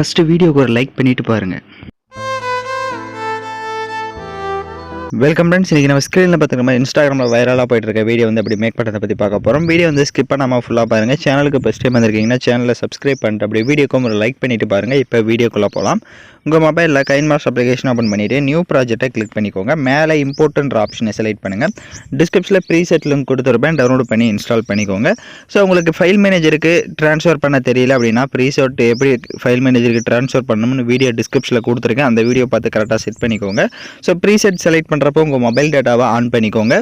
First வீடியோக்கு ஒரு like பண்ணிட்டு பாருங்க. Welcome friends. இன்றைக்கி நம்ம ஸ்க்ரீனில் பார்த்துக்கிற இன்ஸ்டாகிராமில் வைரலாக போயிட்டு இருக்க வீடியோ வந்து அப்படி மேக் பண்ணுறதை பற்றி பார்க்க போகிறோம். வீடியோ வந்து ஸ்கிப் பண்ணாமல் ஃபுல்லாக பாருங்கள். சேனலுக்கு ஃபஸ்ட் டைம் வந்திருக்கீங்கன்னா சேனலை சப்ஸ்கிரைப் பண்ணிட்டு அப்படி வீடியோக்கும் ஒரு லைக் பண்ணிட்டு பாருங்கள். இப்போ வீடியோக்குள்ளே போகலாம். உங்கள் மொபைலில் கைன்மாஸ்டர் அப்ளிகேஷன் ஓப்பன் பண்ணிவிட்டு நியூ ப்ராஜெக்ட்டை கிளிக் பண்ணிக்கோங்க. மேலே இம்போர்ட்ன்ற ஆப்ஷனை செலக்ட் பண்ணுங்கள். டிஸ்கிரிப்ஷனில் ப்ரீசெட் லிங்க் கொடுத்துருப்பேன், டவுன்லோட் பண்ணி இன்ஸ்டால் பண்ணிக்கோங்க. ஸோ உங்களுக்கு ஃபைல் மேனேஜருக்கு ட்ரான்ஸ்ஃபர் பண்ண தெரியல அப்படின்னா ப்ரீசெட் எப்படி ஃபைல் மேனேஜருக்கு ட்ரான்ஸ்ஃபர் பண்ணணும்னு வீடியோ டிஸ்கிரிப்ஷனில் கொடுத்துருக்கேன். அந்த வீடியோ பார்த்து கரெக்டாக செட் பண்ணிக்கோங்க. ஸோ ப்ரீசெட் செலக்ட் பண்ணுறப்போ உங்கள் மொபைல் டேட்டாவை ஆன் பண்ணிக்கோங்க.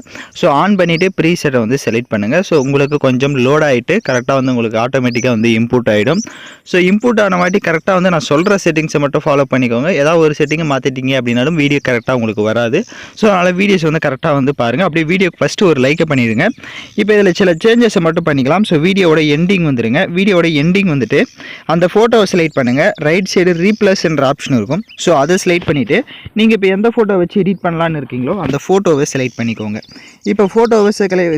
ஸோ ஆன் பண்ணிவிட்டு ப்ரீசெட்டை வந்து செலக்ட் பண்ணுங்கள். ஸோ உங்களுக்கு கொஞ்சம் லோட் ஆகிட்டு கரெக்டாக வந்து உங்களுக்கு ஆட்டோமேட்டிக்காக வந்து இன்புட் ஆகிடும். ஸோ இன்புட் ஆன வாட்டி கரெக்டாக வந்து நான் சொல்கிற செட்டிங்ஸை மட்டும் ஃபாலோ பண்ணிக்கோங்க. ஏதாவது ஒரு செட்டிங்கை மாற்றிட்டீங்க அப்படின்னாலும் வீடியோ கரெக்டாக உங்களுக்கு வராது. ஸோ அதனால் வீடியோஸ் வந்து கரெக்டாக வந்து பாருங்கள். அப்படியே வீடியோக்கு ஃபஸ்ட்டு ஒரு லைக்கை பண்ணிடுங்க. இப்போ இதில் சில சேஞ்சஸை மட்டும் பண்ணிக்கலாம். ஸோ வீடியோட எண்டிங் வந்துடுங்க. வீடியோட எண்டிங் வந்துட்டு அந்த ஃபோட்டோவை செலக்ட் பண்ணுங்கள். ரைட் சைடு ரீப்ளஸ் என்ற ஆப்ஷன் இருக்கும். ஸோ அதை செலக்ட் பண்ணிவிட்டு நீங்கள் இப்போ எந்த ஃபோட்டோ வச்சு எடிட் பண்ணலான்னு இருக்கீங்களோ அந்த ஃபோட்டோவை செலக்ட் பண்ணிக்கோங்க. இப்போ ஃபோட்டோவை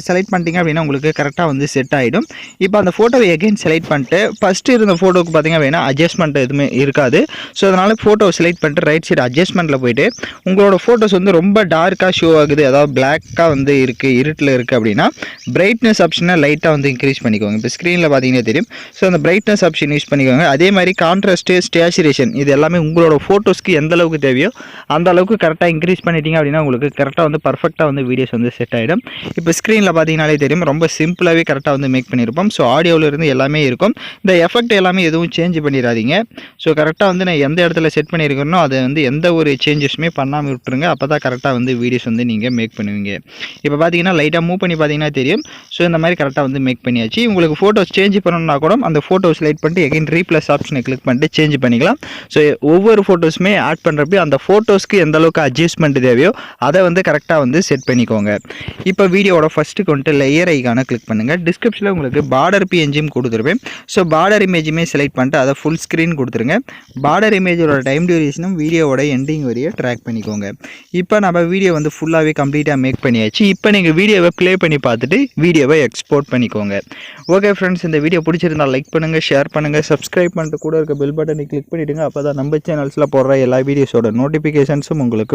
செலக்ட் பண்ணிட்டீங்க அப்படின்னா உங்களுக்கு கரெக்டாக வந்து செட் ஆகிடும். இப்போ அந்த ஃபோட்டோவை எகைன் செலக்ட் பண்ணிட்டு ஃபஸ்ட்டு இருந்த ஃபோட்டோவுக்கு பார்த்தீங்க அப்படின்னா அட்ஜஸ்ட்மெண்ட் எதுவுமே இருக்காது. ஸோ அதனால் ஃபோட்டோவை செலக்ட் பண்ணிட்டு ரைட் சைடு அட்ஜஸ்ட்மெண்ட்டில் போய்ட்டு உங்களோட ஃபோட்டோஸ் வந்து ரொம்ப டார்க்காக ஷோ ஆகுது, அதாவது பிளாக்காக வந்து இருக்குது, இருட்டில் இருக்குது அப்படின்னா பிரைட்னஸ் ஆப்ஷனை லைட்டாக வந்து இன்க்ரீஸ் பண்ணிக்கோங்க. இப்போ ஸ்க்ரீனில் பார்த்தீங்கன்னா தெரியும். ஸோ அந்த பிரைட்னஸ் ஆப்ஷன் யூஸ் பண்ணிக்கோங்க. அதே மாதிரி கான்ட்ராஸ்ட்டு, ஸ்டேச்சுரேஷன் இது எல்லாமே உங்களோட ஃபோட்டோஸ்க்கு எந்த அளவுக்கு தேவையோ அந்த அளவுக்கு கரெக்டாக இன்க்ரீஸ் பண்ணிட்டீங்க அப்படின்னா உங்களுக்கு கரெக்டாக வந்து பர்ஃபெக்டாக வந்து வீடியோஸ் வந்து செட் ஆகிடும். இப்போ ஸ்க்ரீனில் பார்த்தீங்கனாலே தெரியும், ரொம்ப சிம்பிளாகவே கரெக்டாக வந்து மேக் பண்ணியிருப்போம். ஸோ ஆடியோவில் இருந்து எல்லாமே இருக்கும். இந்த எஃபெக்ட் எல்லாமே எதுவும் சேஞ்ச் பண்ணிடாதீங்க. ஸோ கரெக்டாக வந்து நான் எந்த இடத்துல செட் பண்ணியிருக்கேனோ அதை வந்து எந்த ஒரு சேஞ்சஸுமே பண்ணாமல் விட்டுருங்க. அப்போ தான் கரெக்டாக வந்து வீடியோஸ் வந்து நீங்கள் மேக் பண்ணுவீங்க. இப்போ பார்த்தீங்கன்னா லைட்டாக மூவ் பண்ணி பார்த்தீங்கன்னா தெரியும். ஸோ இந்த மாதிரி கரெக்டாக வந்து மேக் பண்ணியாச்சு. உங்களுக்கு ஃபோட்டோஸ் சேஞ்ச் பண்ணணும்னா கூட அந்த ஃபோட்டோ செலக்ட் பண்ணிட்டு எகைன் ரீப்ளஸ் ஆப்ஷனை கிளிக் பண்ணிட்டு சேஞ்ச் பண்ணிக்கலாம். ஸோ ஒவ்வொரு ஃபோட்டோஸுமே ஆட் பண்ணுறப்ப அந்த ஃபோட்டோஸ்க்கு எந்த அளவுக்கு அட்ஜஸ்ட்மெண்ட் தேவையோ அதை வந்து கரெக்டாக வந்து செட் பண்ணிக்கோங்க. இப்போ வீடியோவோட ஃபஸ்ட்டுக்கு வந்துட்டு லேயர் ஐக்கான கிளிக் பண்ணுங்கள். டிஸ்கிரிப்ஷனில் உங்களுக்கு பார்டர் பிஎன்ஜியும் கொடுத்துருப்பேன். ஸோ பார்டர் இமேஜுமே செலக்ட் பண்ணிட்டு அதை ஃபுல் ஸ்க்ரீன் கொடுத்துருங்க. பார்டர் இமேஜோட டைம் டியூரேஷனும் வீடியோவோட எண்டிங் வரையும் ட்ராக் பண்ணிக்கோங்க. இப்போ நம்ம வீடியோ வந்து ஃபுல்லாகவே கம்ப்ளீட்டாக மேக் பண்ணியாச்சு. இப்போ நீங்கள் வீடியோவை ப்ளே பண்ணி பார்த்துட்டு வீடியோவை எக்ஸ்போர்ட் பண்ணிக்கோங்க. ஓகே ஃப்ரெண்ட்ஸ், இந்த வீடியோ பிடிச்சிருந்தால் லைக் பண்ணுங்கள், ஷேர் பண்ணுங்கள், சப்ஸ்கிரைப் பண்ணிட்டு கூட இருக்க பெல் பட்டனை கிளிக் பண்ணிவிடுங்க. அப்போ தான் நம்ம சேனல்ஸில் போடுற எல்லா வீடியோஸோட நோட்டிஃபிகேஷன்ஸும் உங்களுக்கு